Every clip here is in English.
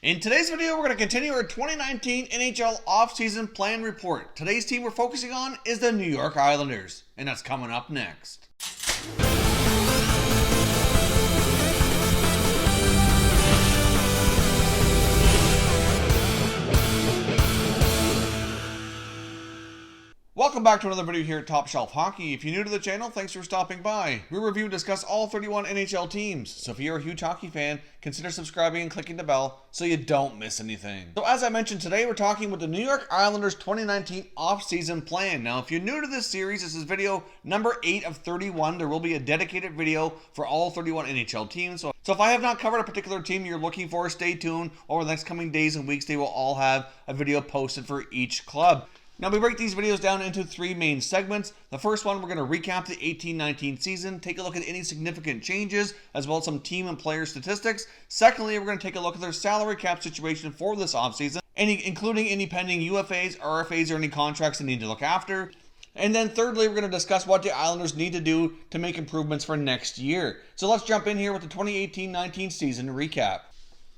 In today's video, we're going to continue our 2019 NHL offseason plan report. Today's team we're focusing on is the New York Islanders, and that's coming up next. Welcome back to another video here at Top Shelf Hockey. If you're new to the channel, thanks for stopping by. We review and discuss all 31 NHL teams, so if you're a huge hockey fan, consider subscribing and clicking the bell so you don't miss anything. So as I mentioned today, we're talking with the New York Islanders 2019 off-season plan. Now, if you're new to this series, this is video number 8 of 31. There will be a dedicated video for all 31 NHL teams. So if I have not covered a particular team you're looking for, stay tuned. Over the next coming days and weeks, they will all have a video posted for each club. Now, we break these videos down into 3 main segments. The first one, we're going to recap the 18-19 season, take a look at any significant changes, as well as some team and player statistics. Secondly, we're going to take a look at their salary cap situation for this offseason, including any pending UFAs, RFAs, or any contracts they need to look after. And then thirdly, we're going to discuss what the Islanders need to do to make improvements for next year. So let's jump in here with the 2018-19 season recap.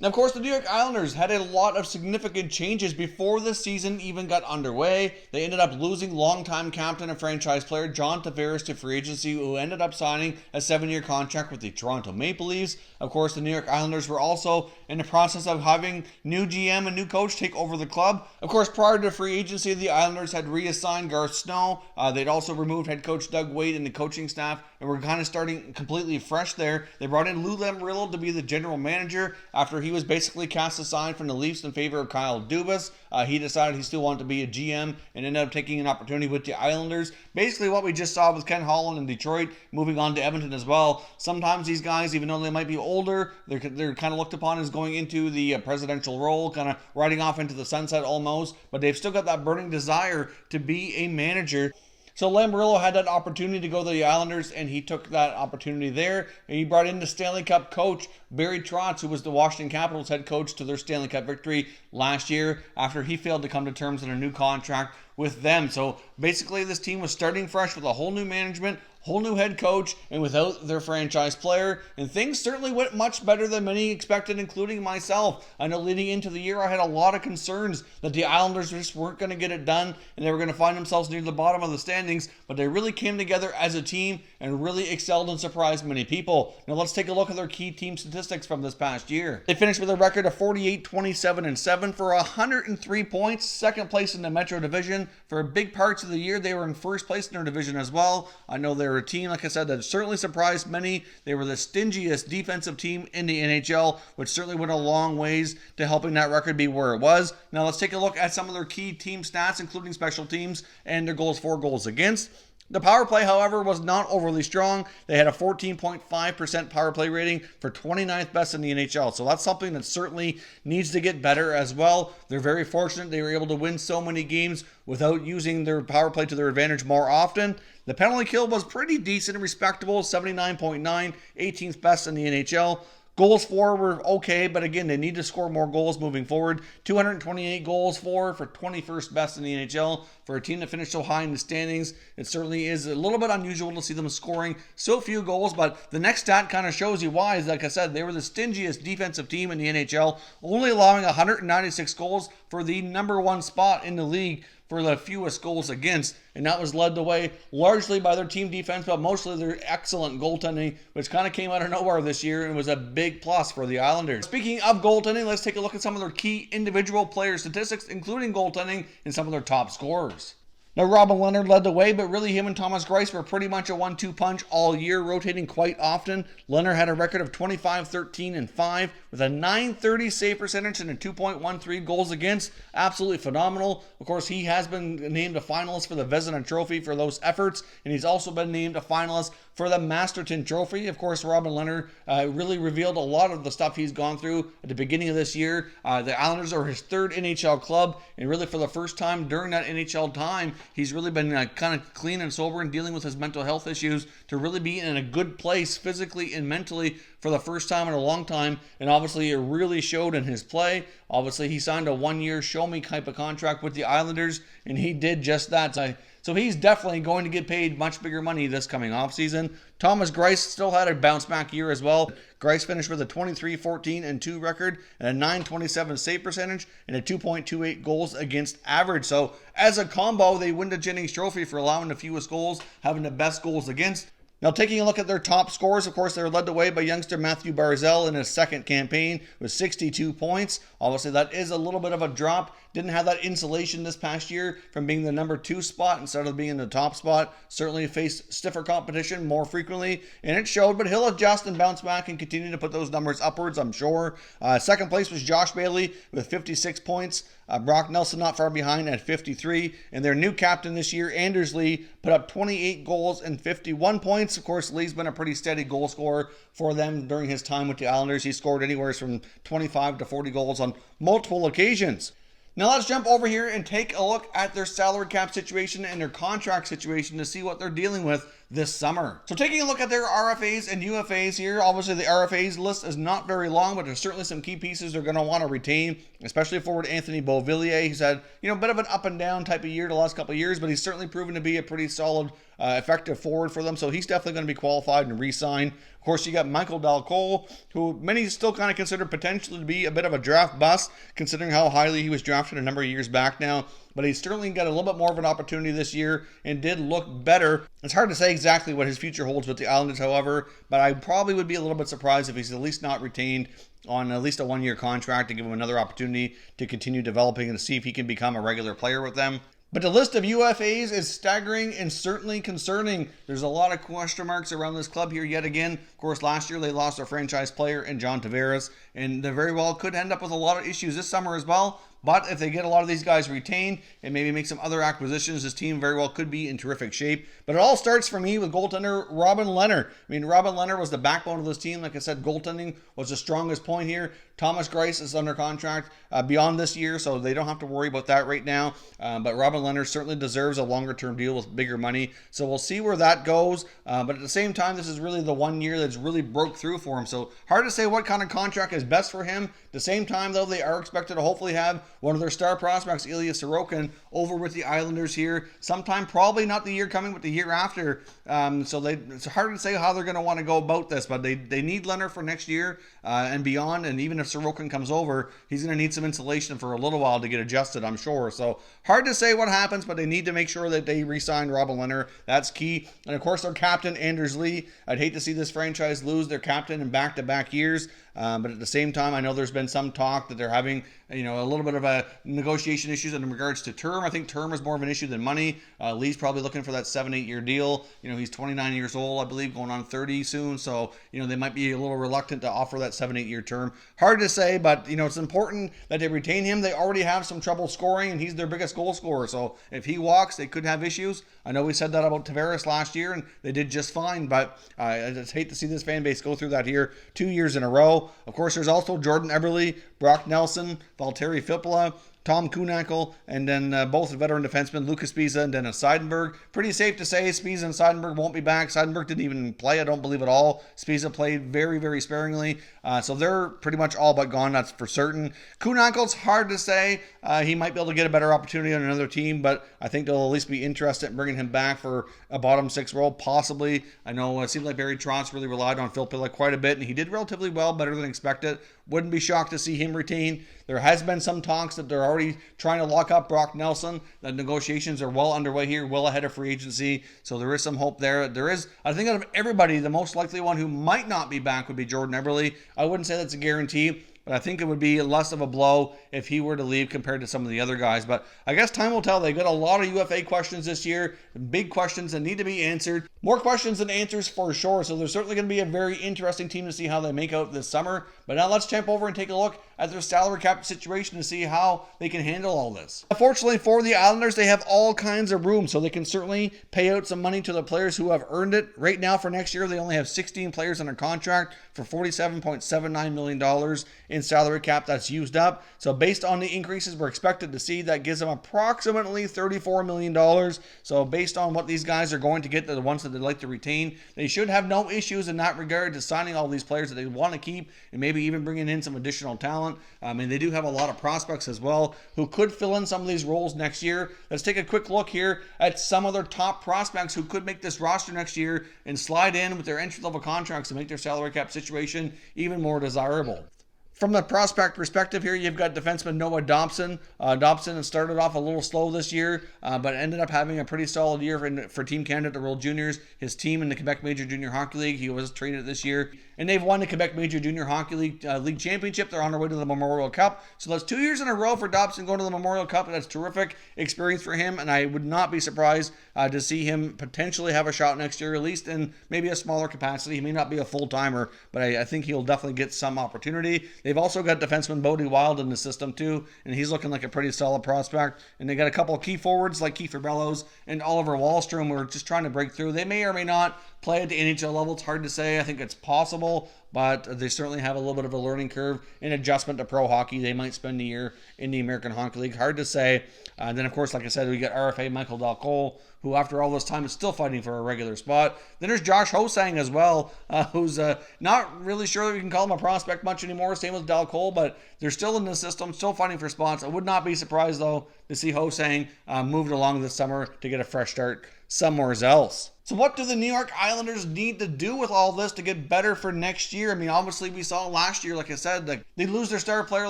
Now, of course, the New York Islanders had a lot of significant changes before the season even got underway. They ended up losing longtime captain and franchise player John Tavares to free agency, who ended up signing a 7-year contract with the Toronto Maple Leafs. Of course, the New York Islanders were also in the process of having new GM and new coach take over the club. Of course, prior to free agency, the Islanders had reassigned Garth Snow. They'd also removed head coach Doug Wade and the coaching staff, and were kind of starting completely fresh there. They brought in Lou Lamoriello to be the general manager after he was basically cast aside from the Leafs in favor of Kyle Dubas. He decided he still wanted to be a GM and ended up taking an opportunity with the Islanders. Basically what we just saw with Ken Holland in Detroit, moving on to Edmonton as well. Sometimes these guys, even though they might be older, they're kind of looked upon as going into the presidential role, kind of riding off into the sunset almost, but they've still got that burning desire to be a manager. So Lamoriello had that opportunity to go to the Islanders, and he took that opportunity there. And he brought in the Stanley Cup coach, Barry Trotz, who was the Washington Capitals head coach to their Stanley Cup victory last year after he failed to come to terms on a new contract with them. So basically this team was starting fresh with a whole new management, whole new head coach, and without their franchise player. And things certainly went much better than many expected, including myself. I know leading into the year, I had a lot of concerns that the Islanders just weren't going to get it done and they were going to find themselves near the bottom of the standings, but they really came together as a team and really excelled and surprised many people. Now let's take a look at their key team statistics from this past year. They finished with a record of 48, 27, and 7 for 103 points, second place in the Metro Division. For big parts of the year, they were in first place in their division as well. I know they were a team, like I said, that certainly surprised many. They were the stingiest defensive team in the NHL, which certainly went a long ways to helping that record be where it was. Now let's take a look at some of their key team stats, including special teams and their goals for, goals against. The power play, however, was not overly strong. They had a 14.5% power play rating for 29th best in the NHL. So that's something that certainly needs to get better as well. They're very fortunate they were able to win so many games without using their power play to their advantage more often. The penalty kill was pretty decent and respectable, 79.9, 18th best in the NHL. Goals for were okay, but again, they need to score more goals moving forward. 228 goals for 21st best in the NHL. For a team that finished so high in the standings, it certainly is a little bit unusual to see them scoring so few goals, but the next stat kind of shows you why. Like I said, they were the stingiest defensive team in the NHL, only allowing 196 goals for the number 1 spot in the league for the fewest goals against, and that was led the way largely by their team defense, but mostly their excellent goaltending, which kind of came out of nowhere this year and was a big plus for the Islanders. Speaking of goaltending, let's take a look at some of their key individual player statistics, including goaltending and some of their top scorers. Now, Robin Lehner led the way, but really him and Thomas Greiss were pretty much a 1-2 punch all year, rotating quite often. Lehner had a record of 25, 13, and 5 with a .930 save percentage and a 2.13 goals against. Absolutely phenomenal. Of course, he has been named a finalist for the Vezina Trophy for those efforts, and he's also been named a finalist for the Masterton Trophy. Of course, Robin Lehner really revealed a lot of the stuff he's gone through at the beginning of this year. The Islanders are his 3rd NHL club, and really for the first time during that NHL time, he's really been kind of clean and sober and dealing with his mental health issues to really be in a good place physically and mentally for the first time in a long time. And obviously it really showed in his play. Obviously he signed a 1-year show me type of contract with the Islanders, and he did just that. So So he's definitely going to get paid much bigger money this coming offseason. Thomas Greiss still had a bounce-back year as well. Greiss finished with a 23-14-2 record and a .927 save percentage and a 2.28 goals against average. So as a combo, they win the Jennings Trophy for allowing the fewest goals, having the best goals against. Now, taking a look at their top scores, of course, they're led the way by youngster Matthew Barzal in his second campaign with 62 points. Obviously, that is a little bit of a drop. Didn't have that insulation this past year from being the number 2 spot instead of being in the top spot. Certainly faced stiffer competition more frequently, and it showed, but he'll adjust and bounce back and continue to put those numbers upwards, I'm sure. Second place was Josh Bailey with 56 points. Brock Nelson not far behind at 53. And their new captain this year, Anders Lee, put up 28 goals and 51 points. Of course, Lee's been a pretty steady goal scorer for them during his time with the Islanders. He scored anywhere from 25 to 40 goals on multiple occasions. Now let's jump over here and take a look at their salary cap situation and their contract situation to see what they're dealing with this summer. So taking a look at their RFAs and UFAs here, obviously the RFAs list is not very long, but there's certainly some key pieces they're going to want to retain, especially forward Anthony Beauvillier. He's had, a bit of an up and down type of year the last couple of years, but he's certainly proven to be a pretty solid, effective forward for them. So he's definitely going to be qualified and re-signed. Of course, you got Michael Dalcol, who many still kind of consider potentially to be a bit of a draft bust, considering how highly he was drafted a number of years back now. But he's certainly got a little bit more of an opportunity this year and did look better. It's hard to say exactly what his future holds with the Islanders, however, but I probably would be a little bit surprised if he's at least not retained on at least a one-year contract to give him another opportunity to continue developing and to see if he can become a regular player with them. But the list of UFAs is staggering and certainly concerning. There's a lot of question marks around this club here yet again. Of course, last year they lost their franchise player in John Tavares, and they very well could end up with a lot of issues this summer as well. But if they get a lot of these guys retained and maybe make some other acquisitions, this team very well could be in terrific shape. But it all starts for me with goaltender Robin Lehner. I mean, Robin Lehner was the backbone of this team. Like I said, goaltending was the strongest point here. Thomas Greiss is under contract beyond this year, so they don't have to worry about that right now. But Robin Lehner certainly deserves a longer-term deal with bigger money. So we'll see where that goes. But at the same time, this is really the 1 year that's really broke through for him. So hard to say what kind of contract is best for him. At the same time, though, they are expected to hopefully have one of their star prospects, Ilya Sorokin, over with the Islanders here sometime, probably not the year coming, but the year after. So it's hard to say how they're going to want to go about this, but they need Lehner for next year and beyond. And even if Sorokin comes over, he's going to need some insulation for a little while to get adjusted, I'm sure. So hard to say what happens, but they need to make sure that they re-sign Robin Lehner. That's key. And of course, their captain, Anders Lee. I'd hate to see this franchise lose their captain in back-to-back years. But at the same time, I know there's been some talk that they're having, a little bit of a negotiation issues in regards to term. I think term is more of an issue than money. Lee's probably looking for that 7-8 year deal. He's 29 years old, I believe, going on 30 soon. So, they might be a little reluctant to offer that 7-8 year term. Hard to say, but, it's important that they retain him. They already have some trouble scoring, and he's their biggest goal scorer. So if he walks, they could have issues. I know we said that about Tavares last year, and they did just fine, but I just hate to see this fan base go through that here 2 years in a row. Of course, there's also Jordan Eberle, Brock Nelson, Valtteri Filppula, Tom Kuhnackel, and then both veteran defensemen, Lucas Spiza and Dennis Seidenberg. Pretty safe to say Spiza and Seidenberg won't be back. Seidenberg didn't even play, I don't believe at all. Spiza played very, very sparingly. So they're pretty much all but gone, that's for certain. Kuhnackel's hard to say. He might be able to get a better opportunity on another team, but I think they'll at least be interested in bringing him back for a bottom 6 role, possibly. I know it seemed like Barry Trotz really relied on Filppula quite a bit, and he did relatively well, better than expected. Wouldn't be shocked to see him retain. There has been some talks that they're already trying to lock up Brock Nelson. The negotiations are well underway here, well ahead of free agency. So there is some hope there. There is, I think, out of everybody, the most likely one who might not be back would be Jordan Eberle. I wouldn't say that's a guarantee, but I think it would be less of a blow if he were to leave compared to some of the other guys. But I guess time will tell. They've got a lot of UFA questions this year, big questions that need to be answered. More questions than answers for sure. So there's certainly going to be a very interesting team to see how they make out this summer. But now let's jump over and take a look at their salary cap situation to see how they can handle all this. Unfortunately for the Islanders, they have all kinds of room, so they can certainly pay out some money to the players who have earned it. Right now for next year, they only have 16 players under contract for $47.79 million in salary cap that's used up. So based on the increases we're expected to see, that gives them approximately $34 million. So based on what these guys are going to get, the ones that they'd like to retain, they should have no issues in that regard to signing all these players that they want to keep and maybe maybe even bringing in some additional talent. I mean, they do have a lot of prospects as well who could fill in some of these roles next year. Let's take a quick look here at some of their top prospects who could make this roster next year and slide in with their entry-level contracts to make their salary cap situation even more desirable. From the prospect perspective here, you've got defenseman Noah Dobson. Dobson has started off a little slow this year, but ended up having a pretty solid year for Team Canada at the World Juniors. His team in the Quebec Major Junior Hockey League, he was traded this year. And they've won the Quebec Major Junior Hockey League Championship. They're on their way to the Memorial Cup. So that's 2 years in a row for Dobson going to the Memorial Cup. That's terrific experience for him, and I would not be surprised to see him potentially have a shot next year, at least in maybe a smaller capacity. He may not be a full-timer, but I think he'll definitely get some opportunity. They've also got defenseman Bodie Wild in the system too, and he's looking like a pretty solid prospect. And they got a couple of key forwards like Kiefer Bellows and Oliver Wahlstrom who are just trying to break through. They may or may not play at the NHL level. It's hard to say. I think it's possible, but they certainly have a little bit of a learning curve and adjustment to pro hockey. They might spend a year in the American Hockey League. Hard to say. And then, of course, like I said, we got RFA Michael Dalcol, who after all this time is still fighting for a regular spot. Then there's Josh Hosang as well, who's not really sure that we can call him a prospect much anymore. Same with Dalcol, but they're still in the system, still fighting for spots. I would not be surprised, though, to see Hosang moved along this summer to get a fresh start somewhere else. So what do the New York Islanders need to do with all this to get better for next year? I mean, obviously we saw last year, like I said, they lose their star player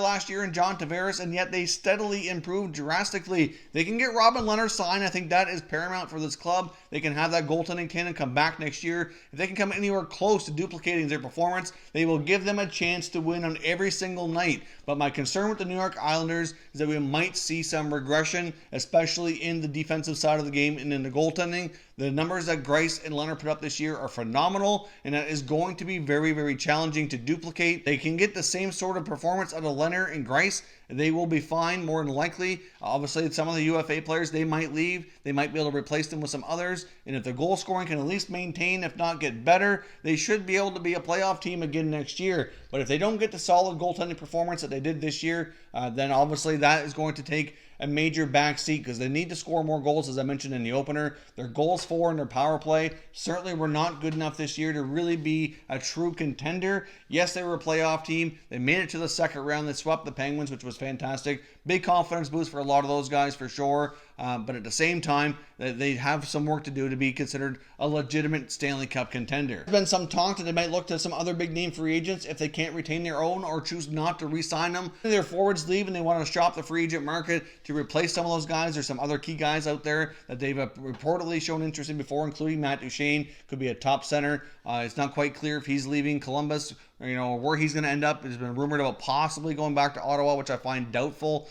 last year in John Tavares, and yet they steadily improved drastically. They can get Robin Lehner signed. I think that is paramount for this club. They can have that goaltending tandem come back next year. If they can come anywhere close to duplicating their performance, they will give them a chance to win on every single night. But my concern with the New York Islanders is that we might see some regression, especially in the defensive side of the game and in the goaltending. The numbers that Greiss and Lehner put up this year are phenomenal, and that is going to be very, very challenging to duplicate. They can get the same sort of performance out of Lehner and Greiss. They will be fine, more than likely. Obviously, some of the UFA players, they might leave. They might be able to replace them with some others. And if the goal scoring can at least maintain, if not get better, they should be able to be a playoff team again next year. But if they don't get the solid goaltending performance that they did this year, then obviously that is going to take a major backseat because they need to score more goals, as I mentioned in the opener. Their goals for and their power play certainly were not good enough this year to really be a true contender. Yes, they were a playoff team. They made it to the second round. They swept the Penguins, which was fantastic. Big confidence boost for a lot of those guys for sure. But at the same time, they have some work to do to be considered a legitimate Stanley Cup contender. There's been some talk that they might look to some other big name free agents if they can't retain their own or choose not to re-sign them. Their forwards leave and they want to shop the free agent market to replace some of those guys. There's some other key guys out there that they've reportedly shown interest in before, including Matt Duchene, could be a top center. It's not quite clear if he's leaving Columbus, where he's going to end up. It's been rumored about possibly going back to Ottawa, which I find doubtful.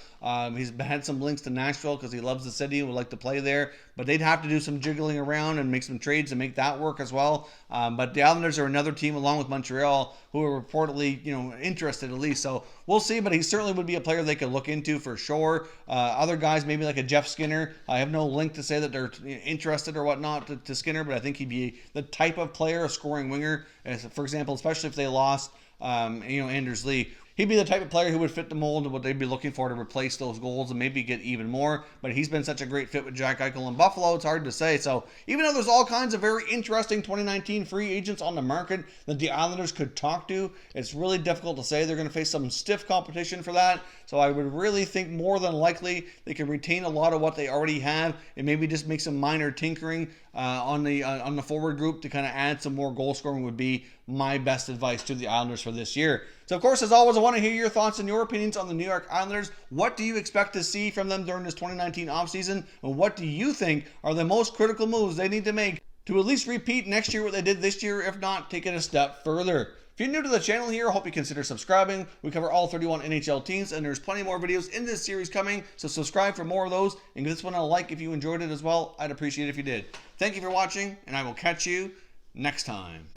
He's had some links to Nashville because he loves the city and would like to play there. But they'd have to do some jiggling around and make some trades to make that work as well. But the Islanders are another team, along with Montreal, who are reportedly, interested at least. So we'll see. But he certainly would be a player they could look into for sure. Other guys, maybe like a Jeff Skinner. I have no link to say that they're interested or whatnot to Skinner, but I think he'd be the type of player, a scoring winger. For example, especially if they lost, Anders Lee. He'd be the type of player who would fit the mold of what they'd be looking for to replace those goals and maybe get even more. But he's been such a great fit with Jack Eichel in Buffalo, it's hard to say. So even though there's all kinds of very interesting 2019 free agents on the market that the Islanders could talk to, it's really difficult to say. They're going to face some stiff competition for that. So I would really think more than likely they can retain a lot of what they already have and maybe just make some minor tinkering on the forward group to kind of add some more goal scoring would be my best advice to the Islanders for this year. So, of course, as always, I want to hear your thoughts and your opinions on the New York Islanders. What do you expect to see from them during this 2019 offseason? And what do you think are the most critical moves they need to make to at least repeat next year what they did this year, if not take it a step further? If you're new to the channel here, I hope you consider subscribing. We cover all 31 NHL teams, and there's plenty more videos in this series coming, so subscribe for more of those, and give this one a like if you enjoyed it as well. I'd appreciate it if you did. Thank you for watching, and I will catch you next time.